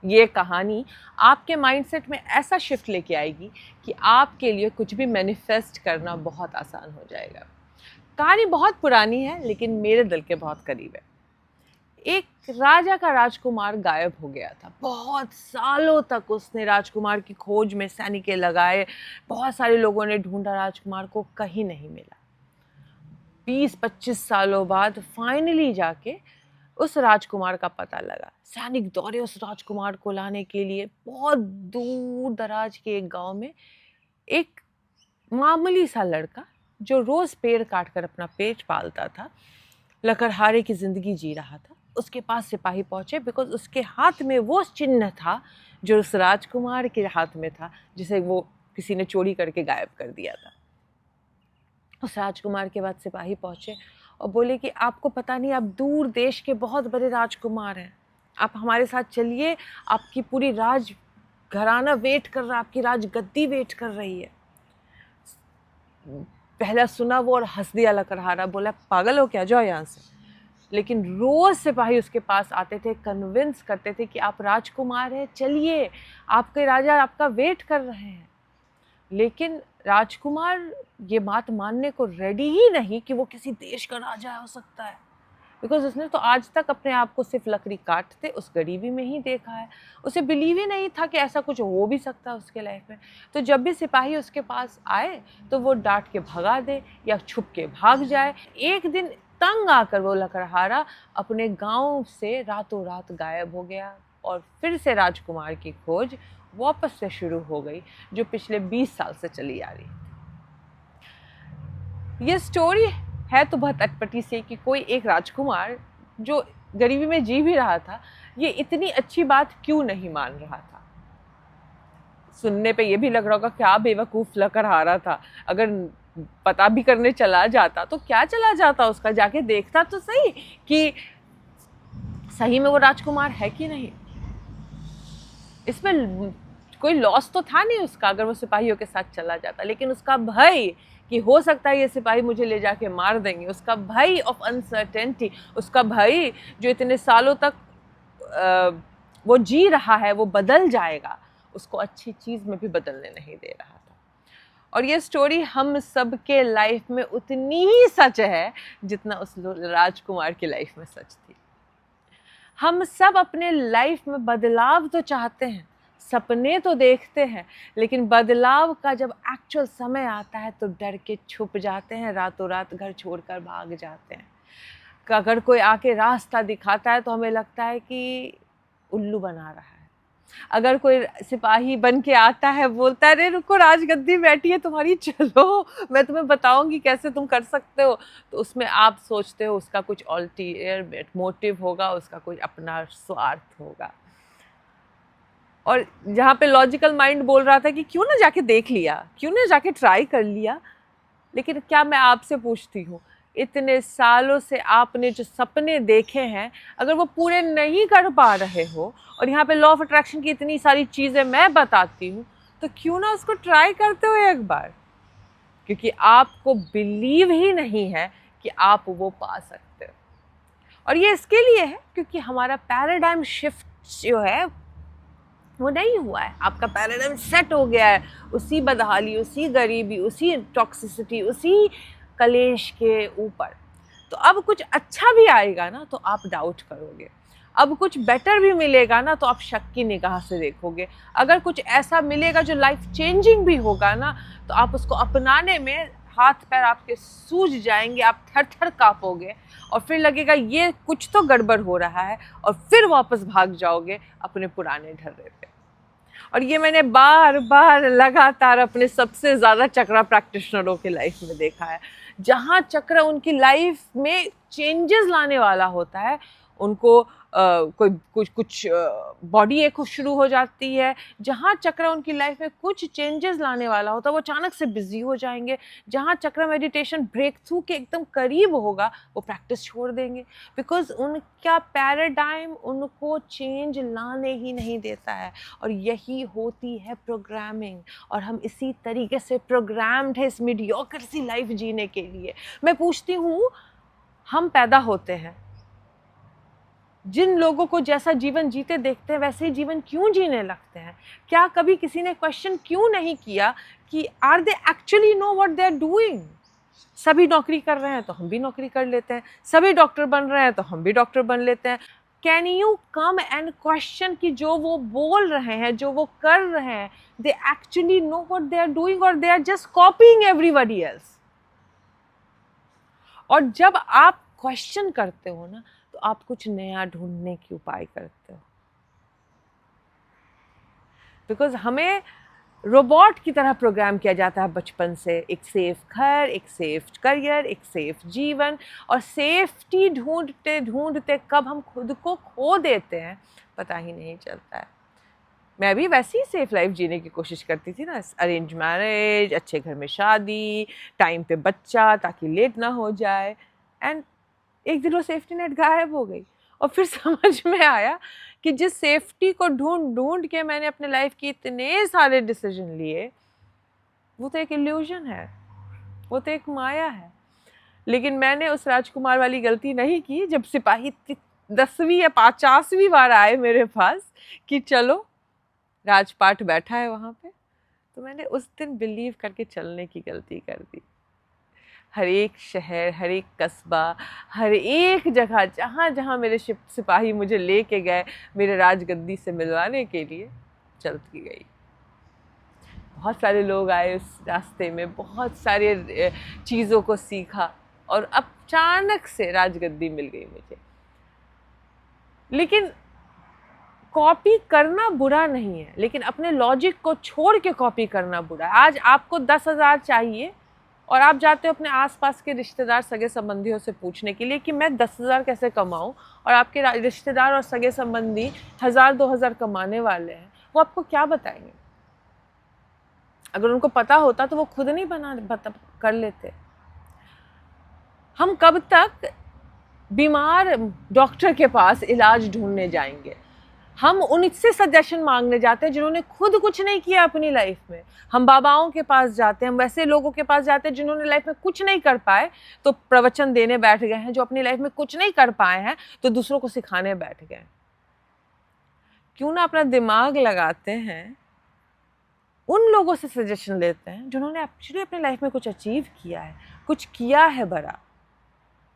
ये कहानी आपके माइंडसेट में ऐसा शिफ्ट लेके आएगी कि आपके लिए कुछ भी मैनिफेस्ट करना बहुत आसान हो जाएगा। कहानी बहुत पुरानी है लेकिन मेरे दिल के बहुत करीब है। एक राजा का राजकुमार गायब हो गया था। बहुत सालों तक उसने राजकुमार की खोज में सैनिक लगाए, बहुत सारे लोगों ने ढूंढा, राजकुमार को कहीं नहीं मिला। 20-25 सालों बाद फाइनली जाके उस राजकुमार का पता लगा। सैनिक दौड़े उस राजकुमार को लाने के लिए। बहुत दूर दराज के एक गांव में एक मामूली सा लड़का जो रोज पेड़ काट कर अपना पेट पालता था, लकड़हारे की जिंदगी जी रहा था, उसके पास सिपाही पहुंचे बिकॉज उसके हाथ में वो चिन्ह था जो उस राजकुमार के हाथ में था, जिसे वो किसी ने चोरी करके गायब कर दिया था। उस राजकुमार के बाद सिपाही पहुंचे और बोले कि आपको पता नहीं, आप दूर देश के बहुत बड़े राजकुमार हैं, आप हमारे साथ चलिए, आपकी पूरी राज घराना वेट कर रहा है, आपकी राज गद्दी वेट कर रही है। पहला सुना वो और हंस दिया लकड़हारा, बोला पागल हो क्या, जाओ यहाँ से। लेकिन रोज सिपाही उसके पास आते थे, कन्विंस करते थे कि आप राजकुमार हैं, चलिए, आपके राजा आपका वेट कर रहे हैं। लेकिन राजकुमार ये बात मानने को रेडी ही नहीं कि वो किसी देश का राजा हो सकता है, बिकॉज उसने तो आज तक अपने आप को सिर्फ लकड़ी काटते उस गरीबी में ही देखा है। उसे बिलीव ही नहीं था कि ऐसा कुछ हो भी सकता है उसके लाइफ में। तो जब भी सिपाही उसके पास आए तो वो डांट के भगा दे या छुप के भाग जाए। एक दिन तंग आकर वो लकड़हारा अपने गांव से रातों रात गायब हो गया और फिर से राजकुमार की खोज वापस से शुरू हो गई, जो पिछले 20 साल से चली आ रही थी। ये स्टोरी है तो बहुत अटपटी सी कि कोई एक राजकुमार जो गरीबी में जी भी रहा था, ये इतनी अच्छी बात क्यों नहीं मान रहा था। सुनने पे ये भी लग रहा होगा क्या बेवकूफ लकड़हारा था, अगर पता भी करने चला जाता तो क्या चला जाता, उसका जाके देखता तो सही कि सही में वो राजकुमार है कि नहीं। इसमें कोई लॉस तो था नहीं उसका अगर वो सिपाहियों के साथ चला जाता, लेकिन उसका भय कि हो सकता है ये सिपाही मुझे ले जाके मार देंगे, उसका भय ऑफ अनसर्टेनिटी, उसका भय जो इतने सालों तक वो जी रहा है वो बदल जाएगा, उसको अच्छी चीज में भी बदलने नहीं दे रहा था। और ये स्टोरी हम सबके लाइफ में उतनी ही सच है जितना उस राजकुमार की लाइफ में सच थी। हम सब अपने लाइफ में बदलाव तो चाहते हैं, सपने तो देखते हैं, लेकिन बदलाव का जब एक्चुअल समय आता है तो डर के छुप जाते हैं, रातों रात घर छोड़कर भाग जाते हैं। अगर कोई आके रास्ता दिखाता है तो हमें लगता है कि उल्लू बना रहा है। अगर कोई सिपाही बन के आता है, बोलता है अरे रुको राजगद्दी बैठी है तुम्हारी, चलो मैं तुम्हें बताऊंगी कैसे तुम कर सकते हो, तो उसमें आप सोचते हो उसका कुछ अल्टीरियर मोटिव होगा, उसका कुछ अपना स्वार्थ होगा। और जहाँ पे लॉजिकल माइंड बोल रहा था कि क्यों ना जाके देख लिया, क्यों ना जाके ट्राई कर लिया, लेकिन क्या मैं आपसे पूछती हूँ, इतने सालों से आपने जो सपने देखे हैं अगर वो पूरे नहीं कर पा रहे हो, और यहाँ पे लॉ ऑफ अट्रैक्शन की इतनी सारी चीज़ें मैं बताती हूँ, तो क्यों ना उसको ट्राई करते हो एक बार, क्योंकि आपको बिलीव ही नहीं है कि आप वो पा सकते हो। और ये इसके लिए है क्योंकि हमारा पैराडाइम शिफ्ट जो है वो नहीं हुआ है। आपका पैराडाइम सेट हो गया है उसी बदहाली, उसी गरीबी, उसी टॉक्सिसिटी, उसी कलेश के ऊपर। तो अब कुछ अच्छा भी आएगा ना तो आप डाउट करोगे, अब कुछ बेटर भी मिलेगा ना तो आप शक की निगाह से देखोगे, अगर कुछ ऐसा मिलेगा जो लाइफ चेंजिंग भी होगा ना तो आप उसको अपनाने में हाथ पैर आपके सूज जाएंगे, आप थर थर कांपोगे और फिर लगेगा ये कुछ तो गड़बड़ हो रहा है, और फिर वापस भाग जाओगे अपने पुराने ढर्रे पे। और ये मैंने बार बार लगातार अपने सबसे ज़्यादा चक्रा प्रैक्टिशनरों के लाइफ में देखा है। जहाँ चक्र उनकी लाइफ में चेंजेस लाने वाला होता है, उनको कोई कुछ बॉडी एक शुरू हो जाती है। जहाँ चक्र उनकी लाइफ में कुछ चेंजेस लाने वाला होता है वो अचानक से बिजी हो जाएंगे। जहाँ चक्र मेडिटेशन ब्रेक थ्रू के एकदम करीब होगा वो प्रैक्टिस छोड़ देंगे, बिकॉज उनका पैराडाइम उनको चेंज लाने ही नहीं देता है। और यही होती है प्रोग्रामिंग, और हम इसी तरीके से प्रोग्राम्ड है इस मीडियोकर सी लाइफ जीने के लिए। मैं पूछती हूँ, हम पैदा होते हैं, जिन लोगों को जैसा जीवन जीते देखते हैं वैसे ही जीवन क्यों जीने लगते हैं? क्या कभी किसी ने क्वेश्चन क्यों नहीं किया कि are they actually know what they are doing? सभी नौकरी कर रहे हैं तो हम भी नौकरी कर लेते हैं, सभी डॉक्टर बन रहे हैं तो हम भी डॉक्टर बन लेते हैं। Can you come and question कि जो वो बोल रहे हैं, जो वो कर रहे हैं, they actually know what they are doing और they are just copying everybody else? और जब आप क्वेश्चन करते हो ना, तो आप कुछ नया ढूंढने की उपाय करते हो। बिकॉज हमें रोबोट की तरह प्रोग्राम किया जाता है बचपन से, एक सेफ घर, एक सेफ करियर, एक सेफ जीवन, और सेफ्टी ढूंढते ढूंढते कब हम खुद को खो देते हैं पता ही नहीं चलता है। मैं भी वैसी ही सेफ लाइफ जीने की कोशिश करती थी ना, अरेंज मैरिज, अच्छे घर में शादी, टाइम पे बच्चा ताकि लेट ना हो जाए, एंड एक दिन वो सेफ्टी नेट गायब हो गई। और फिर समझ में आया कि जिस सेफ्टी को ढूंढ ढूंढ के मैंने अपने लाइफ के इतने सारे डिसीजन लिए, वो तो एक इल्यूजन है, वो तो एक माया है। लेकिन मैंने उस राजकुमार वाली गलती नहीं की जब सिपाही 10वीं या 50वीं बार आए मेरे पास कि चलो राजपाट बैठा है वहाँ पे, तो मैंने उस दिन बिलीव करके चलने की गलती कर दी। हर एक शहर, हर एक कस्बा, हर एक जगह जहाँ जहाँ मेरे सिपाही मुझे लेके गए मेरे राजगद्दी से मिलवाने के लिए, चलती गई। बहुत सारे लोग आए उस रास्ते में, बहुत सारे चीज़ों को सीखा, और अचानक से राजगद्दी मिल गई मुझे। लेकिन कॉपी करना बुरा नहीं है, लेकिन अपने लॉजिक को छोड़ के कॉपी करना बुरा है। आज आपको 10,000 चाहिए और आप जाते हो अपने आसपास के रिश्तेदार, सगे संबंधियों से पूछने के लिए कि मैं 10,000 कैसे कमाऊं, और आपके रिश्तेदार और सगे संबंधी 1,000-2,000 कमाने वाले हैं, वो आपको क्या बताएंगे? अगर उनको पता होता तो वो खुद नहीं कर लेते। हम कब तक बीमार डॉक्टर के पास इलाज ढूंढने जाएंगे? हम उनसे सजेशन मांगने जाते हैं जिन्होंने खुद कुछ नहीं किया अपनी लाइफ में। हम बाबाओं के पास जाते हैं, हम वैसे लोगों के पास जाते हैं जिन्होंने लाइफ में कुछ नहीं कर पाए तो प्रवचन देने बैठ गए हैं, जो अपनी लाइफ में कुछ नहीं कर पाए हैं तो दूसरों को सिखाने बैठ गए। क्यों ना अपना दिमाग लगाते हैं, उन लोगों से सजेशन लेते हैं जिन्होंने एक्चुअली अपनी लाइफ में कुछ अचीव किया है, कुछ किया है बड़ा,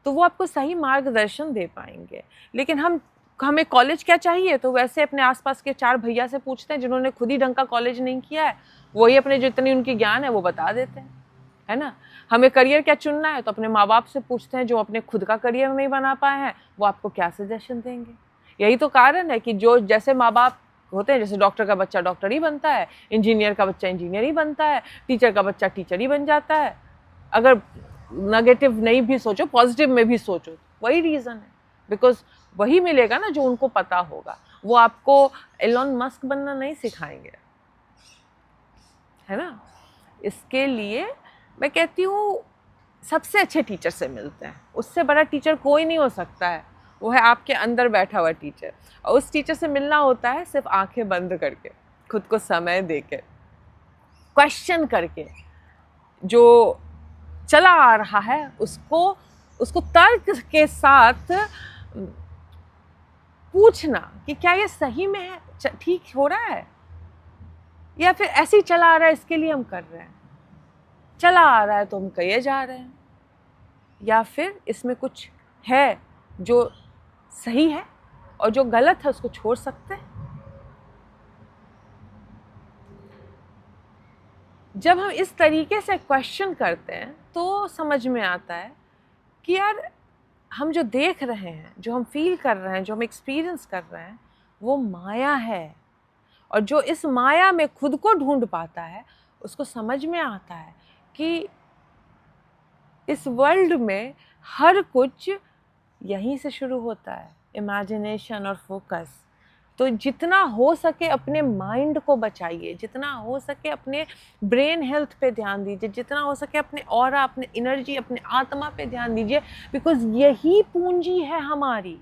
तो वो आपको सही मार्गदर्शन दे पाएंगे। लेकिन हमें कॉलेज क्या चाहिए, तो वैसे अपने आसपास के 4 भैया से पूछते हैं जिन्होंने खुद ही ढंग का कॉलेज नहीं किया है, वही अपने जितनी उनकी ज्ञान है वो बता देते हैं, है ना। हमें करियर क्या चुनना है, तो अपने माँ बाप से पूछते हैं जो अपने खुद का करियर नहीं बना पाए हैं, वो आपको क्या सजेशन देंगे। यही तो कारण है कि जो जैसे माँ बाप होते हैं, जैसे डॉक्टर का बच्चा डॉक्टर ही बनता है, इंजीनियर का बच्चा इंजीनियर ही बनता है, टीचर का बच्चा टीचर ही बन जाता है। अगर नेगेटिव नहीं भी सोचो, पॉजिटिव में भी सोचो, वही रीज़न है। बिकॉज वही मिलेगा ना जो उनको पता होगा। वो आपको एलोन मस्क बनना नहीं सिखाएंगे, है ना। इसके लिए मैं कहती हूँ सबसे अच्छे टीचर से मिलते हैं, उससे बड़ा टीचर कोई नहीं हो सकता है, वो है आपके अंदर बैठा हुआ टीचर। और उस टीचर से मिलना होता है सिर्फ आंखें बंद करके, खुद को समय देके, क्वेश्चन करके, जो चला आ रहा है उसको तर्क के साथ पूछना कि क्या ये सही में है, ठीक हो रहा है, या फिर ऐसे ही चला आ रहा है इसके लिए हम कर रहे हैं, चला आ रहा है तो हम कहे जा रहे हैं, या फिर इसमें कुछ है जो सही है और जो गलत है उसको छोड़ सकते हैं। जब हम इस तरीके से क्वेश्चन करते हैं तो समझ में आता है कि यार हम जो देख रहे हैं, जो हम फील कर रहे हैं, जो हम एक्सपीरियंस कर रहे हैं, वो माया है। और जो इस माया में खुद को ढूंढ पाता है उसको समझ में आता है कि इस वर्ल्ड में हर कुछ यहीं से शुरू होता है, इमेजिनेशन और फोकस। तो जितना हो सके अपने माइंड को बचाइए, जितना हो सके अपने ब्रेन हेल्थ पे ध्यान दीजिए, जितना हो सके अपने ऑरा, अपने एनर्जी, अपने आत्मा पे ध्यान दीजिए, बिकॉज यही पूंजी है हमारी।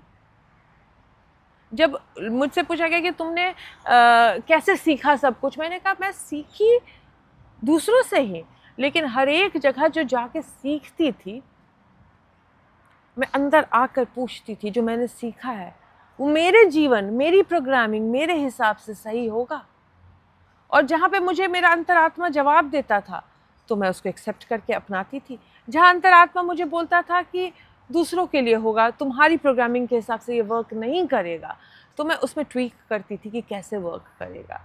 जब मुझसे पूछा गया कि तुमने कैसे सीखा सब कुछ, मैंने कहा मैं सीखी दूसरों से ही, लेकिन हर एक जगह जो जाके सीखती थी, मैं अंदर आकर पूछती थी जो मैंने सीखा है वो मेरे जीवन, मेरी प्रोग्रामिंग मेरे हिसाब से सही होगा। और जहाँ पे मुझे मेरा अंतरात्मा जवाब देता था तो मैं उसको एक्सेप्ट करके अपनाती थी। जहाँ अंतरात्मा मुझे बोलता था कि दूसरों के लिए होगा, तुम्हारी प्रोग्रामिंग के हिसाब से ये वर्क नहीं करेगा, तो मैं उसमें ट्वीक करती थी कि कैसे वर्क करेगा।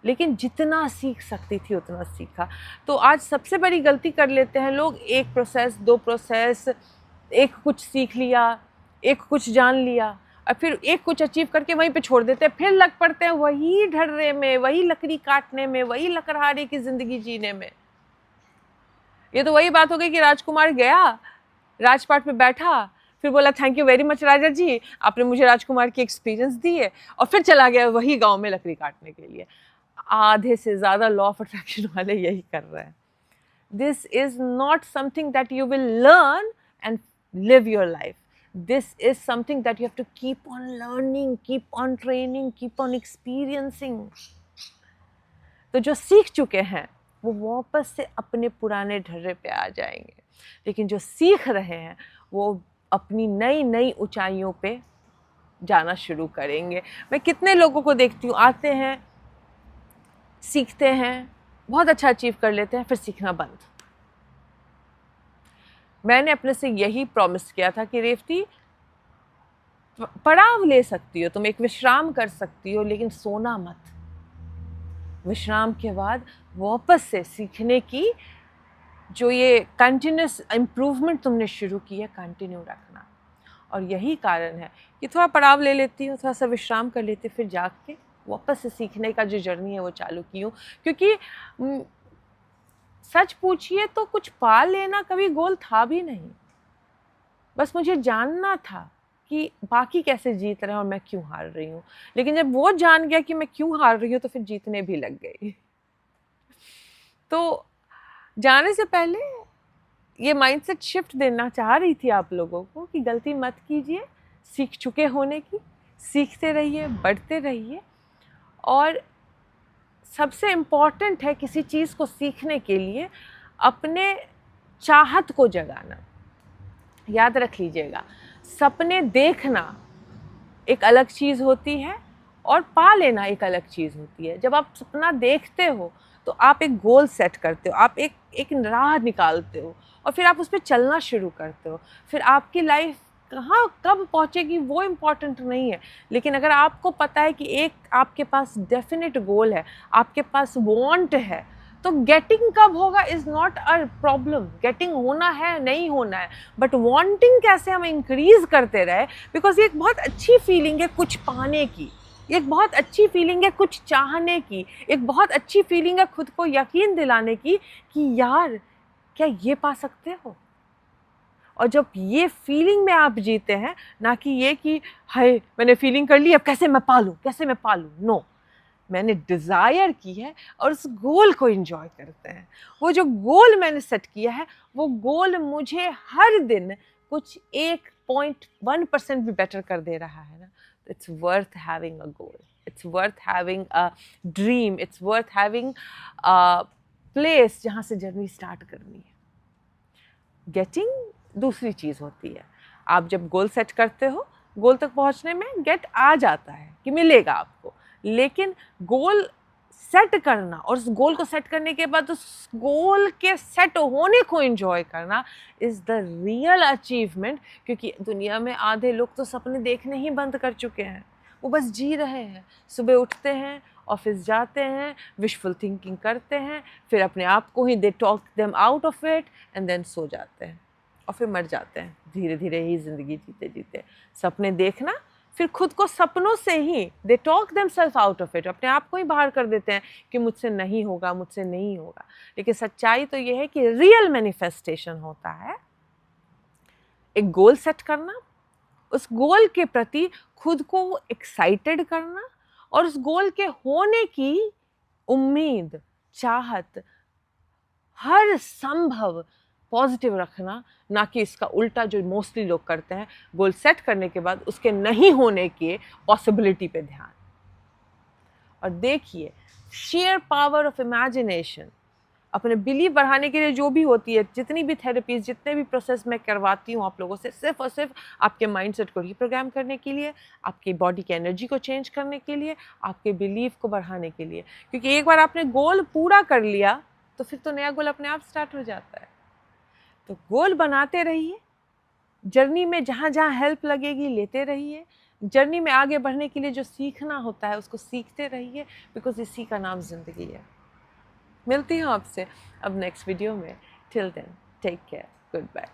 लेकिन जितना सीख सकती थी उतना सीखा। तो आज सबसे बड़ी गलती कर लेते हैं लोग, एक प्रोसेस, 2 प्रोसेस, एक कुछ सीख लिया, एक कुछ जान लिया और फिर एक कुछ अचीव करके वहीं पे छोड़ देते हैं, फिर लग पड़ते हैं वही ढर्रे में, वही लकड़ी काटने में, वही लकड़हारे की ज़िंदगी जीने में। ये तो वही बात हो गई कि राजकुमार गया, राजपाट पे बैठा, फिर बोला थैंक यू वेरी मच राजा जी, आपने मुझे राजकुमार की एक्सपीरियंस दी है, और फिर चला गया वही गांव में लकड़ी काटने के लिए। आधे से ज़्यादा लॉ ऑफ अट्रैक्शन वाले यही कर रहे हैं। This is not something that you will learn and live your life. This is something that you have to keep on learning, keep on training, keep on experiencing. तो जो सीख चुके हैं वो वापस से अपने पुराने ढर्रे पे आ जाएंगे, लेकिन जो सीख रहे हैं वो अपनी नई नई ऊंचाइयों पे जाना शुरू करेंगे। मैं कितने लोगों को देखती हूँ, आते हैं, सीखते हैं, बहुत अच्छा अचीव कर लेते हैं, फिर सीखना बंद। मैंने अपने से यही प्रॉमिस किया था कि रेवती, पड़ाव ले सकती हो तुम, एक विश्राम कर सकती हो, लेकिन सोना मत। विश्राम के बाद वापस से सीखने की जो ये कंटिन्यूस इम्प्रूवमेंट तुमने शुरू की है, कंटिन्यू रखना। और यही कारण है कि थोड़ा पड़ाव ले लेती हूँ, थोड़ा सा विश्राम कर लेती, फिर जाग के वापस से सीखने का जो जर्नी है वो चालू की हूँ। क्योंकि सच पूछिए तो कुछ पा लेना कभी गोल था भी नहीं, बस मुझे जानना था कि बाकी कैसे जीत रहे हैं और मैं क्यों हार रही हूँ। लेकिन जब वो जान गया कि मैं क्यों हार रही हूँ तो फिर जीतने भी लग गई। तो जाने से पहले ये माइंडसेट शिफ्ट देना चाह रही थी आप लोगों को कि गलती मत कीजिए, सीख चुके होने की, सीखते रहिए, बढ़ते रहिए। और सबसे इम्पॉर्टेंट है किसी चीज़ को सीखने के लिए अपने चाहत को जगाना। याद रख लीजिएगा, सपने देखना एक अलग चीज़ होती है और पा लेना एक अलग चीज़ होती है। जब आप सपना देखते हो तो आप एक गोल सेट करते हो, आप एक राह निकालते हो और फिर आप उस पर चलना शुरू करते हो। फिर आपकी लाइफ कहाँ कब पहुँचेगी वो इम्पॉर्टेंट नहीं है, लेकिन अगर आपको पता है कि एक आपके पास डेफिनेट गोल है, आपके पास वांट है, तो गेटिंग कब होगा is not a problem. Getting होना है, नहीं होना है, बट वांटिंग कैसे हम इंक्रीज़ करते रहे, बिकॉज ये एक बहुत अच्छी फीलिंग है कुछ पाने की, एक बहुत अच्छी फीलिंग है कुछ चाहने की, एक बहुत अच्छी फीलिंग है खुद को यकीन दिलाने की कि यार क्या ये पा सकते हो। और जब ये फीलिंग में आप जीते हैं, ना कि ये कि हाय मैंने फीलिंग कर ली अब कैसे मैं पालूँ, कैसे मैं पालूँ, नो, मैंने डिज़ायर की है और उस गोल को एंजॉय करते हैं। वो जो गोल मैंने सेट किया है वो गोल मुझे हर दिन कुछ 1.1% भी बेटर कर दे रहा है ना, it's worth having a goal, it's worth having a dream, it's worth having a place जहाँ से जर्नी स्टार्ट करनी है। गेटिंग दूसरी चीज़ होती है। आप जब गोल सेट करते हो, गोल तक पहुँचने में गेट आ जाता है कि मिलेगा आपको, लेकिन गोल सेट करना और उस गोल को सेट करने के बाद उस गोल के सेट होने को एंजॉय करना इज़ द रियल अचीवमेंट। क्योंकि दुनिया में आधे लोग तो सपने देखने ही बंद कर चुके हैं, वो बस जी रहे हैं। सुबह उठते हैं, ऑफिस जाते हैं, विशफुल थिंकिंग करते हैं, फिर अपने आप को ही they talk them out of it and then सो जाते हैं और फिर मर जाते हैं धीरे धीरे ही ज़िंदगी जीते जीते। सपने देखना, फिर खुद को सपनों से ही they talk themselves out of it, अपने आप को ही बाहर कर देते हैं कि मुझसे नहीं होगा, मुझसे नहीं होगा। लेकिन सच्चाई तो ये है कि रियल मैनिफेस्टेशन होता है एक गोल सेट करना, उस गोल के प्रति खुद को एक्साइटेड करना और उस गोल के होने की उम्मीद, चाहत, हर संभव पॉजिटिव रखना, ना कि इसका उल्टा जो मोस्टली लोग करते हैं, गोल सेट करने के बाद उसके नहीं होने के पॉसिबिलिटी पे ध्यान। और देखिए, शेयर पावर ऑफ इमेजिनेशन, अपने बिलीव बढ़ाने के लिए जो भी होती है, जितनी भी थेरेपीज, जितने भी प्रोसेस मैं करवाती हूँ आप लोगों से, सिर्फ और सिर्फ आपके माइंडसेट को रिप्रोग्राम करने के लिए, आपकी बॉडी की एनर्जी को चेंज करने के लिए, आपके बिलीव को बढ़ाने के लिए। क्योंकि एक बार आपने गोल पूरा कर लिया तो फिर तो नया गोल अपने आप स्टार्ट हो जाता है। तो गोल बनाते रहिए, जर्नी में जहाँ जहाँ हेल्प लगेगी लेते रहिए, जर्नी में आगे बढ़ने के लिए जो सीखना होता है उसको सीखते रहिए, बिकॉज इसी का नाम ज़िंदगी है। मिलती हूँ आपसे अब नेक्स्ट वीडियो में। Till then take care, good bye.